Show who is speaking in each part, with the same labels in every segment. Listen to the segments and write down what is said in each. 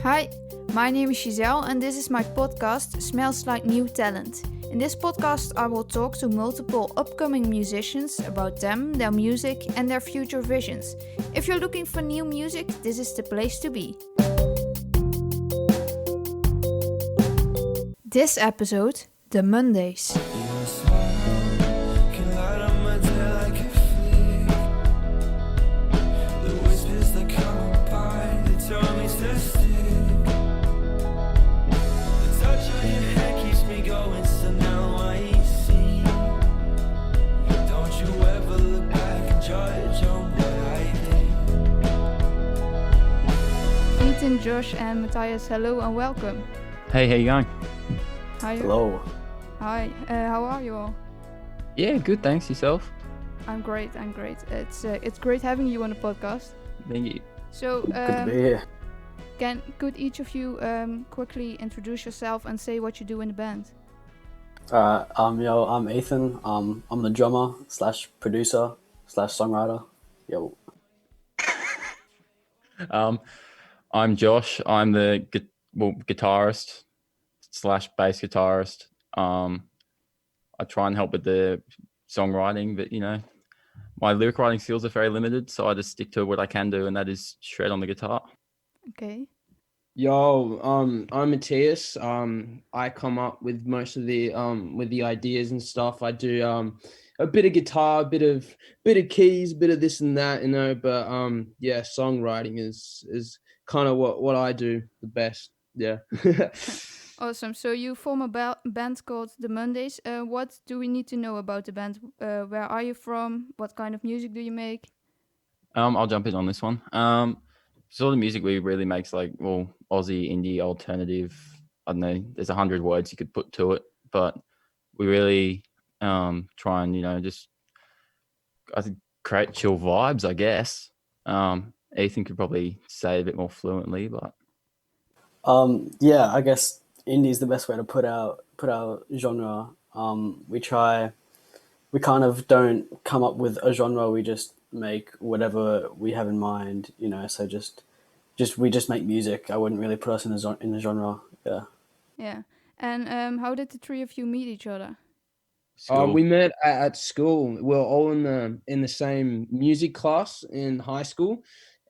Speaker 1: Hi, my name is Ghiselle and this is my podcast Smells Like New Talent. In this podcast I will talk to multiple upcoming musicians about them, their music and their future visions. If you're looking for new music, this is the place to be. This episode, the Mundays. Ethan, Josh and Matias, hello and welcome.
Speaker 2: Hey, how you going?
Speaker 1: Hi.
Speaker 3: Hello.
Speaker 1: Hi, how are you all?
Speaker 2: Yeah, good, thanks. Yourself?
Speaker 1: I'm great. It's great having you on the podcast.
Speaker 2: Thank you.
Speaker 1: So,
Speaker 3: Good to be here.
Speaker 1: could each of you quickly introduce yourself and say what you do in the band?
Speaker 3: I'm Ethan. I'm the drummer / producer / songwriter. Yo.
Speaker 2: I'm Josh. I'm the guitarist / bass guitarist. I try and help with the songwriting, but my lyric writing skills are very limited, so I just stick to what I can do, and that is shred on the guitar.
Speaker 1: Okay.
Speaker 4: Yo, I'm Matias. I come up with most of the with the ideas and stuff. I do a bit of guitar, a bit of keys, a bit of this and that, but yeah, songwriting is kind of what I do the best. Yeah.
Speaker 1: Awesome. So you form a band called the Mundays. What do we need to know about the band? Where are you from? What kind of music do you make?
Speaker 2: I'll jump in on this one. Sort of music we really makes Aussie, indie, alternative. I don't know. There's 100 words you could put to it, but we really try and just create chill vibes, I guess. Ethan could probably say it a bit more fluently, but
Speaker 3: Yeah, I guess indie is the best way to put our genre. We kind of don't come up with a genre. We just make whatever we have in mind. So we just make music. I wouldn't really put us in the genre. Yeah.
Speaker 1: Yeah. And how did the three of you meet each other?
Speaker 4: We met at school. We were all in the same music class in high school,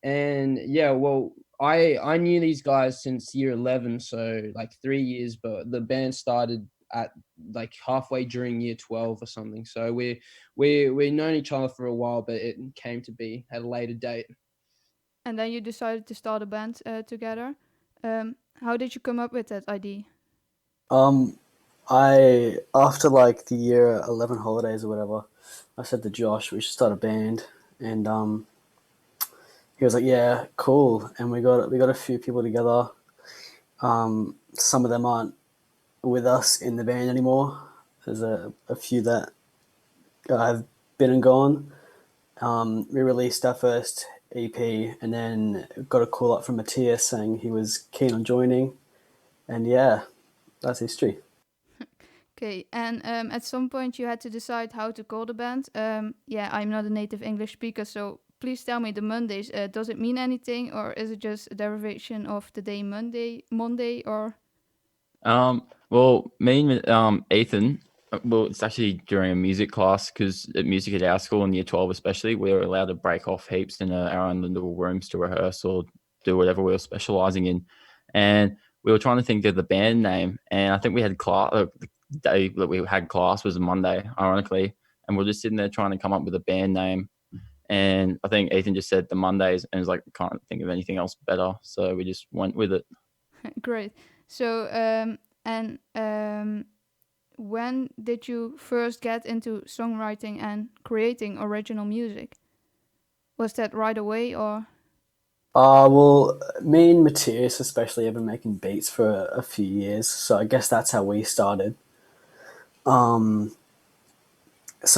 Speaker 4: and yeah, well, I knew these guys since year 11, so like 3 years, but the band started at like halfway during year 12 or something. So we known each other for a while, but it came to be at a later date.
Speaker 1: And then you decided to start a band together. How did you come up with that idea?
Speaker 3: I after like the year 11 holidays or whatever, I said to Josh we should start a band, and he was like, "Yeah, cool." And we got a few people together. Some of them aren't with us in the band anymore. There's a few that have been and gone. We released our first EP, and then got a call up from Matias saying he was keen on joining, and yeah, that's history.
Speaker 1: Okay, and at some point you had to decide how to call the band. Yeah, I'm not a native English speaker, so please tell me the Mondays. Does it mean anything, or is it just a derivation of the day Monday, or?
Speaker 2: Well, me and Ethan, it's actually during a music class, because at music at our school in year 12 especially, we were allowed to break off heaps in our own little rooms to rehearse or do whatever we were specializing in. And we were trying to think of the band name, and I think we had class. The day that we had class was a Monday, ironically, and we're just sitting there trying to come up with a band name. And I think Ethan just said the Mondays, and was like, can't think of anything else better, so we just went with it.
Speaker 1: Great. So, when did you first get into songwriting and creating original music? Was that right away, or?
Speaker 3: Well, me and Matias especially have been making beats for a few years, so I guess that's how we started. So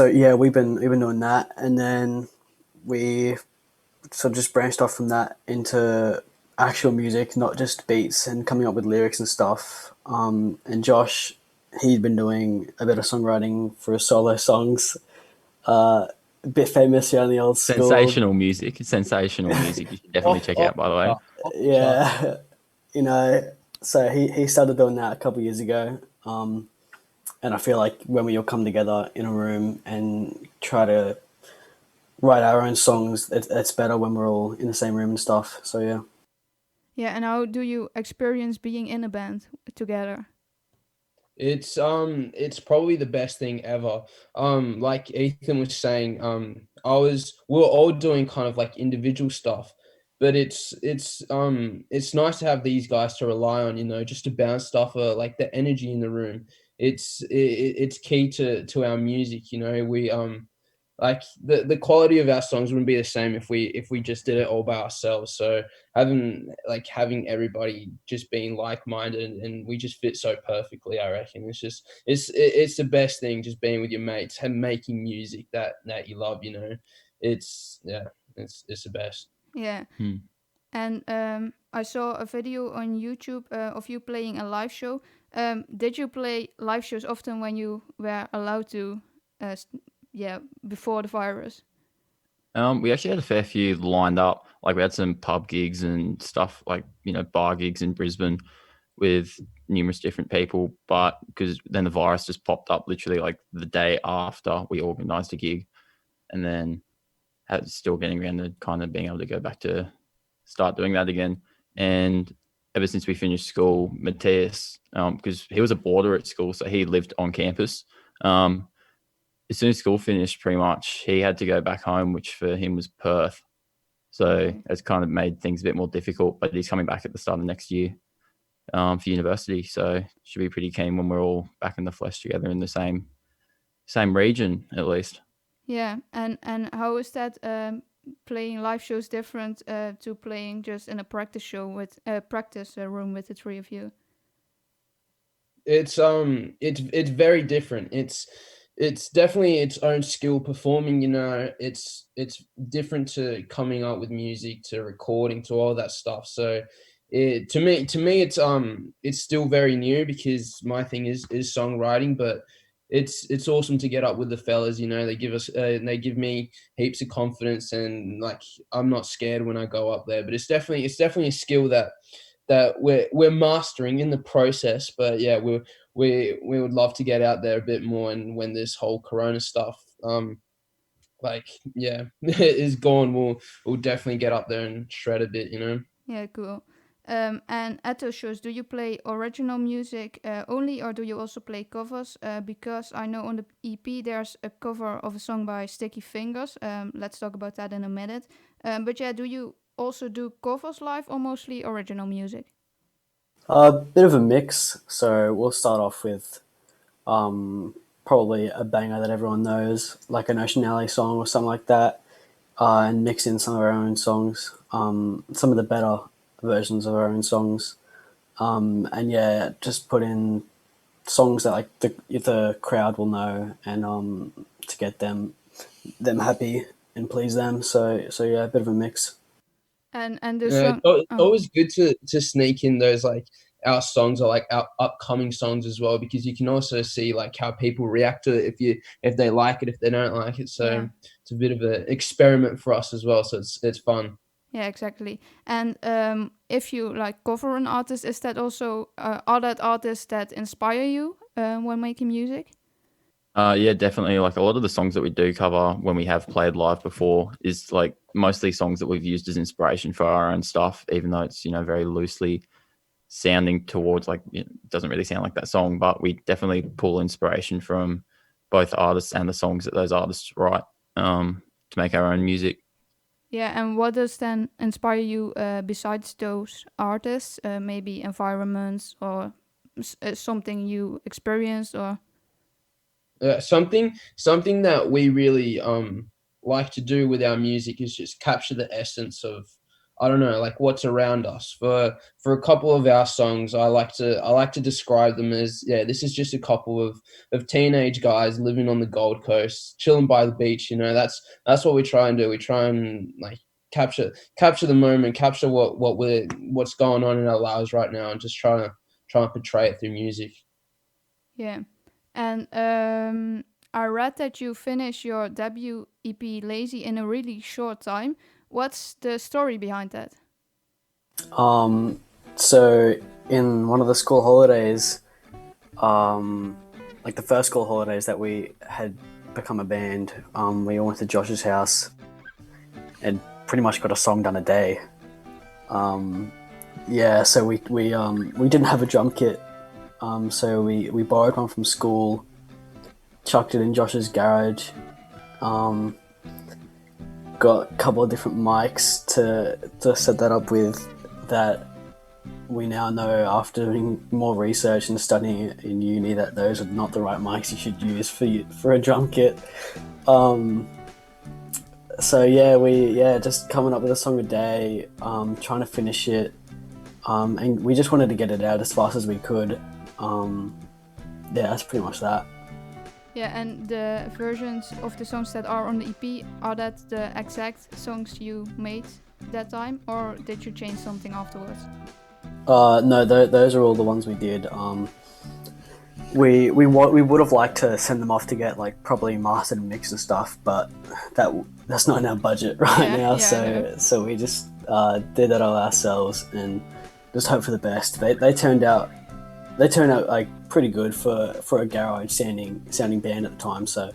Speaker 3: yeah, we've been doing that, and then we sort of just branched off from that into actual music, not just beats, and coming up with lyrics and stuff. And Josh, he'd been doing a bit of songwriting for his solo songs. A bit famous here on the old school.
Speaker 2: Sensational music. You should definitely check out, by the way.
Speaker 3: Yeah. you know, so he started doing that a couple of years ago. And I feel like when we all come together in a room and try to write our own songs, it's better when we're all in the same room and stuff. So yeah.
Speaker 1: Yeah, and how do you experience being in a band together?
Speaker 4: It's probably the best thing ever. Like Ethan was saying, we were all doing kind of like individual stuff, but it's nice to have these guys to rely on, you know, just to bounce stuff, like the energy in the room. It's key to our music, you know. We like the quality of our songs wouldn't be the same if we just did it all by ourselves. So having everybody just being like-minded, and we just fit so perfectly, I reckon. It's the best thing, just being with your mates and making music that you love, you know. It's the best.
Speaker 1: Yeah.
Speaker 2: Hmm.
Speaker 1: And I saw a video on YouTube of you playing a live show. Did you play live shows often when you were allowed to? Yeah, before the virus.
Speaker 2: We actually had a fair few lined up. Like we had some pub gigs and stuff, like, you know, bar gigs in Brisbane with numerous different people. But because then the virus just popped up literally like the day after we organised a gig, and then still getting around to kind of being able to go back to start doing that again. And ever since we finished school, Matias, because he was a boarder at school, so he lived on campus. As soon as school finished, pretty much, he had to go back home, which for him was Perth. So
Speaker 1: Okay.
Speaker 2: it's kind of made things a bit more difficult, but he's coming back at the start of next year for university. So should be pretty keen when we're all back in the flesh together in the same region, at least.
Speaker 1: Yeah, and how is that playing live shows different to playing just in a practice show with a practice room with the three of you?
Speaker 4: It's very different. It's definitely its own skill performing, you know. It's different to coming up with music, to recording, to all that stuff. So to me it's still very new, because my thing is songwriting. But it's awesome to get up with the fellas, you know. They give me heaps of confidence, and like I'm not scared when I go up there. But it's definitely a skill that we're mastering in the process. But yeah, we would love to get out there a bit more, and when this whole corona stuff like yeah is gone, we'll definitely get up there and shred a bit, you know.
Speaker 1: Yeah, cool. And at those shows, do you play original music only, or do you also play covers? Because I know on the EP there's a cover of a song by Sticky Fingers. Let's talk about that in a minute. But yeah, do you also do covers live or mostly original music?
Speaker 3: A bit of a mix. So we'll start off with probably a banger that everyone knows, like an Ocean Alley song or something like that, and mix in some of our own songs, some of the better versions of our own songs, and yeah, just put in songs that like the crowd will know, and to get them happy and please them. So yeah, a bit of a mix.
Speaker 1: And the
Speaker 4: Yeah,
Speaker 1: song.
Speaker 4: it's
Speaker 1: Oh,
Speaker 4: always good to sneak in those, like, our songs are like our upcoming songs as well, because you can also see like how people react to it, if they like it, if they don't like it.
Speaker 1: yeah.
Speaker 4: So it's a bit of an experiment for us as well. So it's fun.
Speaker 1: Yeah, exactly. And if you like cover an artist, is that also are that artists that inspire you when making music?
Speaker 2: Yeah, definitely. Like a lot of the songs that we do cover when we have played live before is like mostly songs that we've used as inspiration for our own stuff, even though it's, you know, very loosely sounding towards, like, you know, it doesn't really sound like that song, but we definitely pull inspiration from both artists and the songs that those artists write to make our own music.
Speaker 1: Yeah, and what does then inspire you besides those artists? Maybe environments or something you experienced or.
Speaker 4: Something that we really like to do with our music is just capture the essence of, I don't know, like what's around us. For a couple of our songs, I like to describe them as, yeah, this is just a couple of teenage guys living on the Gold Coast, chilling by the beach. You know, that's what we try and do. We try and like capture the moment, capture what's going on in our lives right now, and just try and portray it through music.
Speaker 1: Yeah, and I read that you finished your debut EP Lazy in a really short time. What's the story behind that?
Speaker 3: Um, So in one of the school holidays, like the first school holidays that we had become a band, we all went to Josh's house and pretty much got a song done a day. So we didn't have a drum kit, so we borrowed one from school, chucked it in Josh's garage, got a couple of different mics to set that up with. That we now know, after doing more research and studying in uni, that those are not the right mics you should use for a drum kit. Just coming up with a song a day, trying to finish it, and we just wanted to get it out as fast as we could. That's pretty much that.
Speaker 1: Yeah, and the versions of the songs that are on the EP, are that the exact songs you made that time, or did you change something afterwards?
Speaker 3: No, those are all the ones we did. We would have liked to send them off to get like probably mastered and mixed and stuff, but that's not in our budget right now. So we just did it all ourselves and just hope for the best. They turned out like pretty good for a garage sounding band at the time. So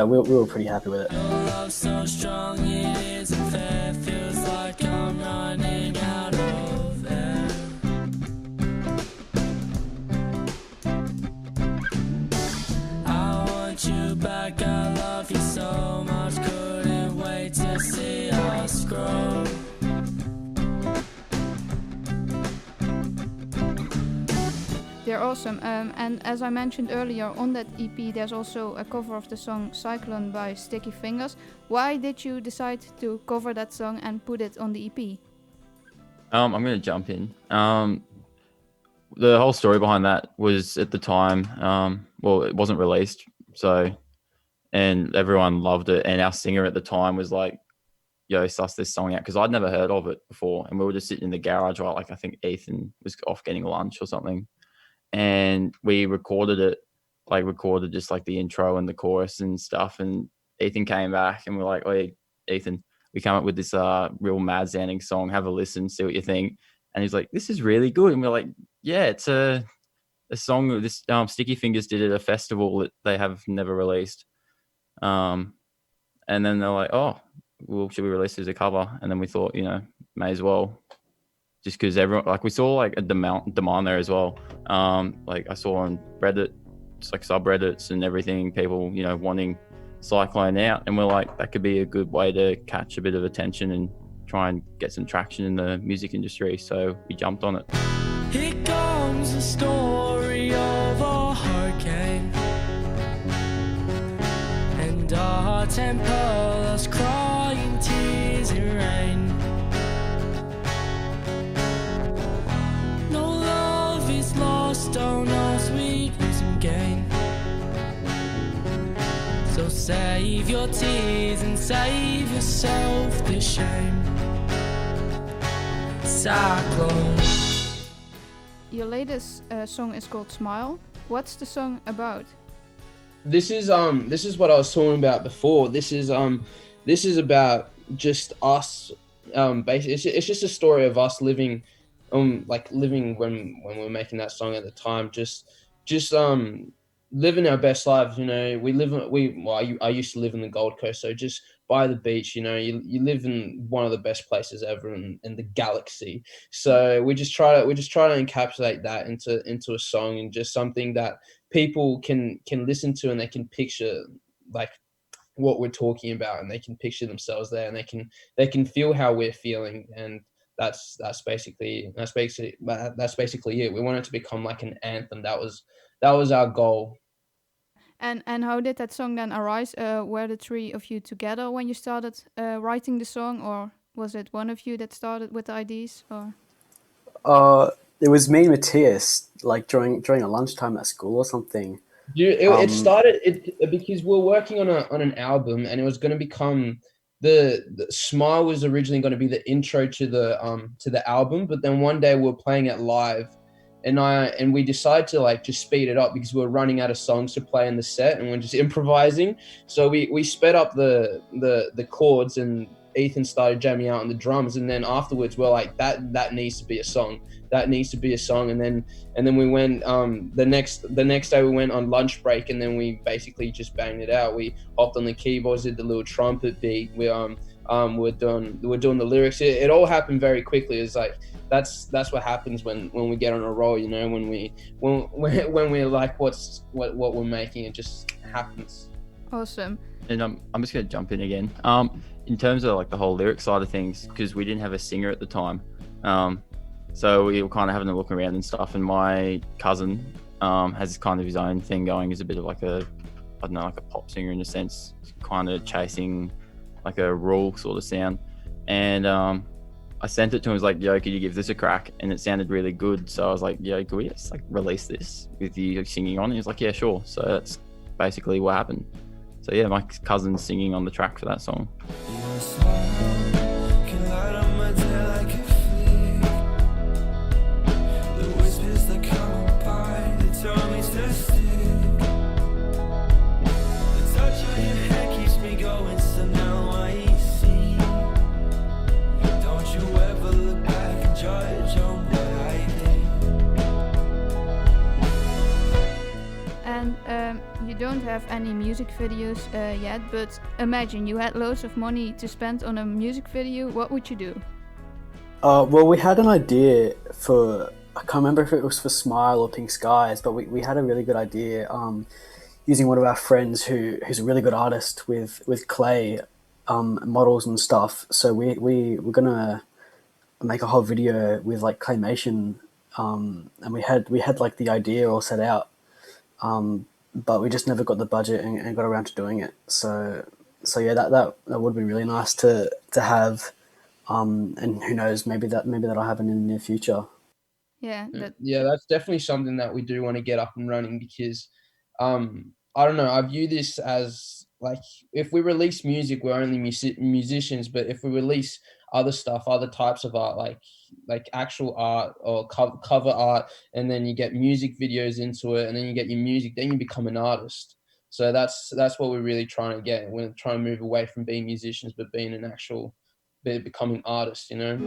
Speaker 3: we were pretty happy with it. Your love so strong, it isn't fair. Feels like I'm running out of air. I want you back, I love you so much. Couldn't wait to see us grow. They're awesome, and as I mentioned earlier, on that EP there's also a cover of the song Cyclone by Sticky Fingers. Why did you decide to cover that song and put it on the EP?
Speaker 2: I'm going to jump in. The whole story behind that was, at the time, it wasn't released, and everyone loved it, and our singer at the time was like, yo, suss this song out, because I'd never heard of it before, and we were just sitting in the garage while, like, I think Ethan was off getting lunch or something. And we recorded just like the intro and the chorus and stuff. And Ethan came back and we're like, "Wait, Ethan, we came up with this real mad sounding song. Have a listen, see what you think." And he's like, "This is really good." And we're like, "Yeah, it's a song. This Sticky Fingers did at a festival that they have never released." And then they're like, "Oh, well, should we release it as a cover?" And then we thought, may as well. Just because everyone, like, we saw like a demand there as well. Like I saw on Reddit, just like subreddits and everything, people, wanting Cyclone out, and we're like, that could be a good way to catch a bit of attention and try and get some traction in the music industry. So we jumped on it. Here comes the story of a hurricane, and our temperatures crying tears in rain. Don't ask me lose and gain. So save your tears and save yourself the shame. Cyclone. Your latest song is called Smile. What's the song about?
Speaker 4: This is what I was talking about before. This is about just us. Basically, it's just a story of us living when we were making that song at the time, just living our best lives. I used to live in the Gold Coast, so just by the beach, you live in one of the best places ever in the galaxy. So we just try to encapsulate that into a song, and just something that people can listen to, and they can picture like what we're talking about, and they can picture themselves there, and they can feel how we're feeling. And that's basically it. We want it to become like an anthem. That was our goal.
Speaker 1: And how did that song then arise? Were the three of you together when you started writing the song, or was it one of you that started with the ideas? Or
Speaker 3: it was me and Matias, like during a lunchtime at school or something.
Speaker 4: It started because we were working on an album, and it was going to become the Smile was originally going to be the intro to the album, but then one day we were playing it live, and we decided to like just speed it up because we were running out of songs to play in the set, and we're just improvising. So we sped up the chords, and Ethan started jamming out on the drums, and then afterwards we're like, that needs to be a song. That needs to be a song. And then we went the next day we went on lunch break, and then we basically just banged it out. We hopped on the keyboards, did the little trumpet beat. We're doing the lyrics. It all happened very quickly. It's like that's what happens when we get on a roll, you know, when we're like what we're making, it just happens.
Speaker 1: Awesome.
Speaker 2: And I'm just gonna jump in again. In terms of like the whole lyric side of things, because we didn't have a singer at the time, so we were kind of having a look around and stuff. And my cousin has kind of his own thing going. He's a bit of like a pop singer in a sense, kind of chasing like a raw sort of sound. And I sent it to him. I was like, yo, could you give this a crack? And it sounded really good. So I was like, yo, could we just like release this with you singing on? And he was like, yeah, sure. So that's basically what happened. So yeah, my cousin's singing on the track for that song.
Speaker 1: And you don't have any music videos yet, but imagine you had loads of money to spend on a music video. What would you do?
Speaker 3: Well, we had an idea for, I can't remember if it was for Smile or Pink Skies, but we had a really good idea using one of our friends who's a really good artist with clay models and stuff. So we were gonna make a whole video with like claymation, and we had like the idea all set out, but we just never got the budget and got around to doing it. So yeah, that would be really nice to have, and who knows, maybe that'll happen in the near future.
Speaker 1: Yeah,
Speaker 4: that's definitely something that we do want to get up and running, because I don't know, I view this as like, if we release music, we're only musicians, but if we release other stuff, other types of art, like actual art or cover art, and then you get music videos into it, and then you get your music, then you become an artist. So that's what we're really trying to get. We're trying to move away from being musicians, but being an actual, becoming artists, you know.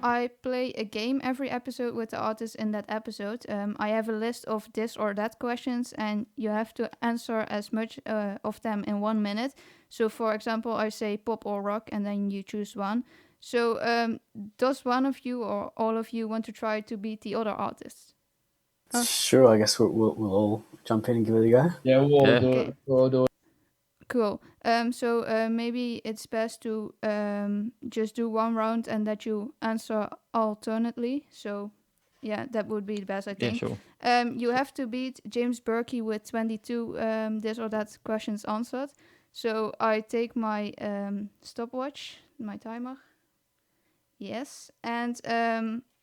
Speaker 1: I play a game every episode with the artist in that episode. I have a list of this or that questions, and you have to answer as much of them in 1 minute. So, for example, I say pop or rock, and then you choose one. So, does one of you or all of you want to try to beat the other artists?
Speaker 3: Sure, I guess we'll all jump in and give it a go.
Speaker 4: Yeah, we'll do it. We'll do it.
Speaker 1: Cool. So maybe it's best to just do one round and that you answer alternately. So yeah, that would be the best, I think.
Speaker 2: Yeah, sure.
Speaker 1: You have to beat James Berkey with 22 this or that questions answered. So I take my stopwatch, my timer. Yes. And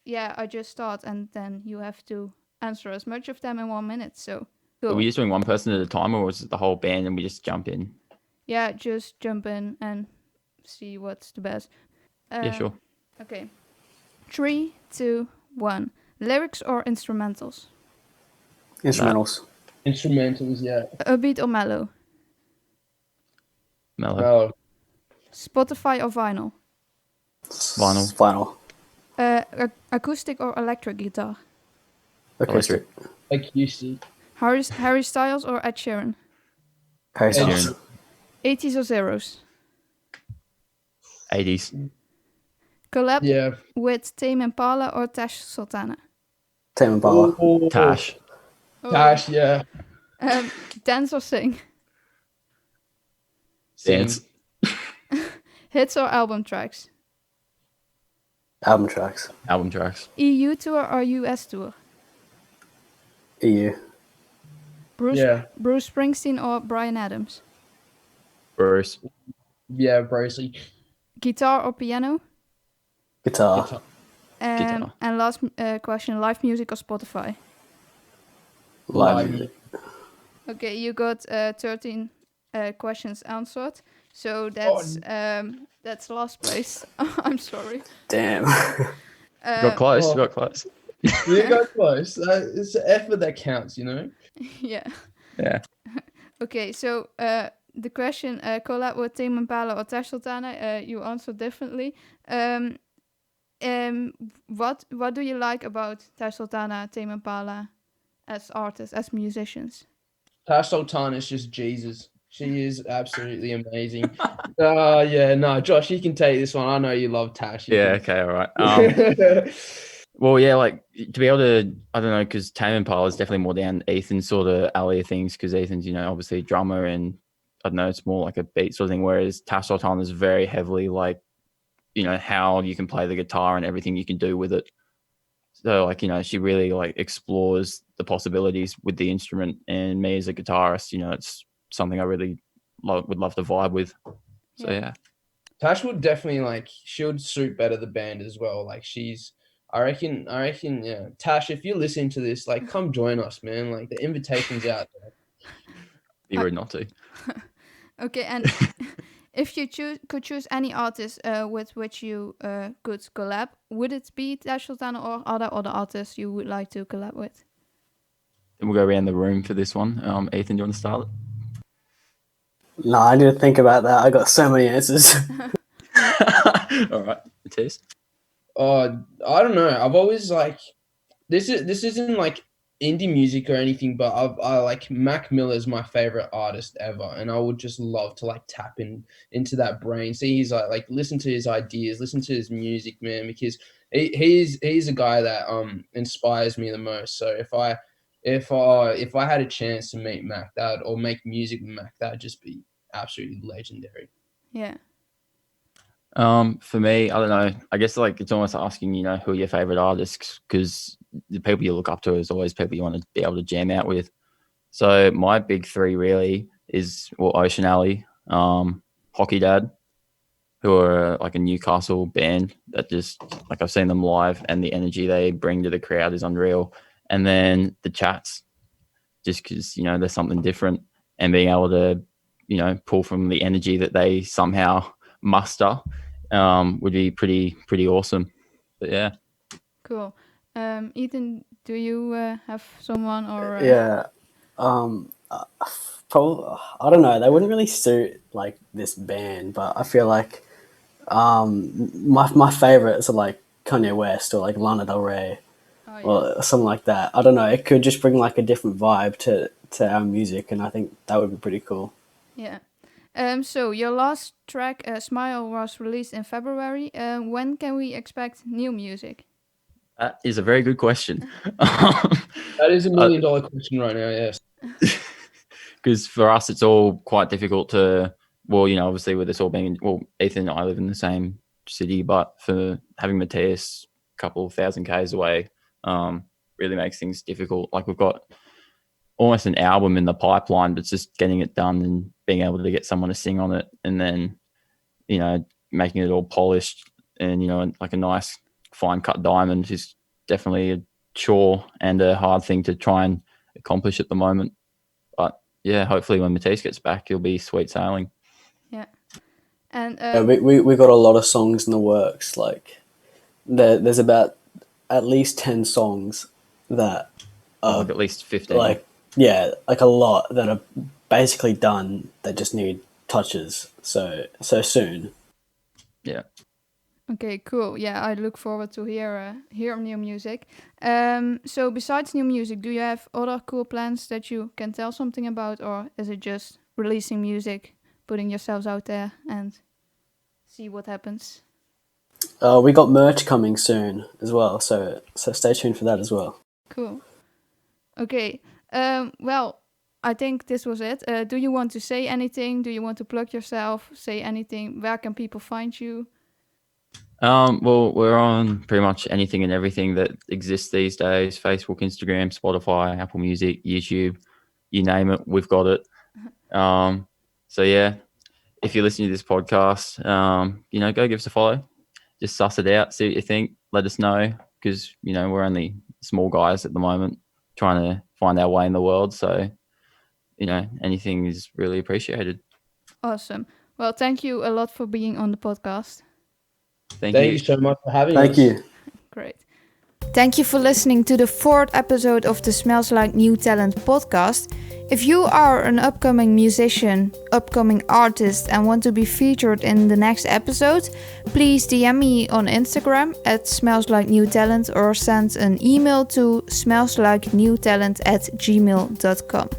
Speaker 1: yeah, I just start, and then you have to answer as much of them in 1 minute. So cool.
Speaker 2: Are we just doing one person at a time, or is it the whole band and we just jump in?
Speaker 1: Yeah, just jump in and see what's the best.
Speaker 2: Yeah, sure.
Speaker 1: Okay. 3, 2, 1. Lyrics or instrumentals?
Speaker 3: Instrumentals.
Speaker 4: Instrumentals, yeah.
Speaker 1: Upbeat or mellow?
Speaker 2: Mellow.
Speaker 1: Spotify or vinyl?
Speaker 3: Vinyl.
Speaker 1: Acoustic or electric guitar?
Speaker 3: Acoustic.
Speaker 4: Acoustic.
Speaker 1: Harry Styles or Ed Sheeran?
Speaker 3: Harry Styles.
Speaker 1: 80s or zeros?
Speaker 2: 80s.
Speaker 1: Collab with Tame Impala or Tash Sultana?
Speaker 3: Tame Impala.
Speaker 2: Tash.
Speaker 4: Tash, yeah.
Speaker 1: Dance or sing?
Speaker 2: Dance.
Speaker 1: Hits or album tracks?
Speaker 3: Album tracks.
Speaker 2: Album tracks.
Speaker 1: EU tour or US tour?
Speaker 3: EU.
Speaker 1: Bruce Springsteen or Bryan Adams?
Speaker 2: Bruce.
Speaker 4: Yeah, Brucey.
Speaker 1: Guitar or piano?
Speaker 3: Guitar.
Speaker 2: Guitar.
Speaker 1: And last question: live music or Spotify?
Speaker 3: Live music.
Speaker 1: Okay, you got 13 questions answered, so that's last place. I'm sorry.
Speaker 3: Damn.
Speaker 2: Got close.
Speaker 4: Oh.
Speaker 2: Got close.
Speaker 4: You got close. It's the effort that counts, you know.
Speaker 1: Yeah.
Speaker 2: Yeah.
Speaker 1: Okay, so the question: collab with Tame Impala or Tash Sultana? You answered differently. What do you like about Tash Sultana, Tame Impala, as artists, as musicians?
Speaker 4: Tash Sultan is just Jesus. She is absolutely amazing. Yeah, no, Josh, you can take this one. I know you love Tash.
Speaker 2: Yeah. Okay. All right. Well, yeah, like to be able to, I don't know, because Tame Impala is definitely more down Ethan's sort of alley of things, because Ethan's, obviously a drummer, and I don't know, it's more like a beat sort of thing, whereas Tash Sultan is very heavily like, how you can play the guitar and everything you can do with it. So like, she really like explores the possibilities with the instrument, and me as a guitarist, it's something I really would love to vibe with. So yeah.
Speaker 4: Tash would definitely she would suit better the band as well. Like I reckon, yeah. Tash, if you're listening to this, come join us, man. Like the invitation's out there.
Speaker 2: Be rude not to.
Speaker 1: Okay, and if you could choose any artist with which you could collab, would it be Tash Sultana or other artists you would like to collab with?
Speaker 2: Then we'll go around the room for this one. Ethan, do you want to start?
Speaker 3: No, I need to think about that. I got so many answers.
Speaker 2: All right, Matias.
Speaker 4: I don't know. I've always this isn't like indie music or anything, but I like Mac Miller's my favorite artist ever, and I would just love to tap into that brain, see his listen to his ideas, listen to his music, man, because he's a guy that inspires me the most. So if I had a chance to meet Mac, or make music with Mac, that'd just be absolutely legendary.
Speaker 1: Yeah.
Speaker 2: For me, I don't know. I guess it's almost asking, who are your favorite artists, because the people you look up to is always people you want to be able to jam out with. So my big three really is Ocean Alley, Hockey Dad, who are like a Newcastle band that just I've seen them live, and the energy they bring to the crowd is unreal. And then the Chats, just because there's something different, and being able to pull from the energy that they somehow muster would be pretty awesome. But yeah.
Speaker 1: Cool. Ethan, do you have someone or?
Speaker 3: Yeah. Probably, I don't know. They wouldn't really suit this band, but I feel like my favorites are Kanye West or Lana Del Rey, or something like that. I don't know. It could just bring a different vibe to our music, and I think that would be pretty cool.
Speaker 1: Yeah. So your last track, Smile, was released in February. When can we expect new music?
Speaker 2: That is a very good question.
Speaker 4: That is $1 million question right now, yes.
Speaker 2: Because for us, it's all quite difficult to, obviously with us all being, Ethan and I live in the same city, but for having Matias a couple of thousand Ks away, really makes things difficult. We've got almost an album in the pipeline, but it's just getting it done and being able to get someone to sing on it, and then, making it all polished and, a nice fine cut diamond is definitely a chore and a hard thing to try and accomplish at the moment. But yeah, hopefully when Matias gets back, he'll be sweet sailing.
Speaker 1: Yeah. And
Speaker 3: we got a lot of songs in the works. There's about at least 10 songs that are
Speaker 2: at least 15.
Speaker 3: A lot that are basically done that just need touches so soon.
Speaker 2: Yeah.
Speaker 1: Okay, cool. Yeah, I look forward to hear new music. So besides new music, do you have other cool plans that you can tell something about, or is it just releasing music, putting yourselves out there and see what happens?
Speaker 3: We got merch coming soon as well, so stay tuned for that as well.
Speaker 1: Cool. Okay. Well, I think this was it. Do you want to say anything? Do you want to plug yourself? Say anything? Where can people find you?
Speaker 2: Well, we're on pretty much anything and everything that exists these days: Facebook, Instagram, Spotify, Apple Music, YouTube, you name it, we've got it. So yeah, if you're listening to this podcast, go give us a follow. Just suss it out, see what you think. let us know, because we're only small guys at the moment trying to find our way in the world. So anything is really appreciated.
Speaker 1: Awesome. Well, thank you a lot for being on the podcast.
Speaker 2: Thank
Speaker 4: you
Speaker 2: you
Speaker 4: so much for having us.
Speaker 3: Thank you.
Speaker 1: Great. Thank you for listening to the 4th episode of the Smells Like New Talent podcast. If you are an upcoming musician, upcoming artist, and want to be featured in the next episode, please DM me on Instagram at smellslikenewtalent or send an email to smellslikenewtalent@gmail.com.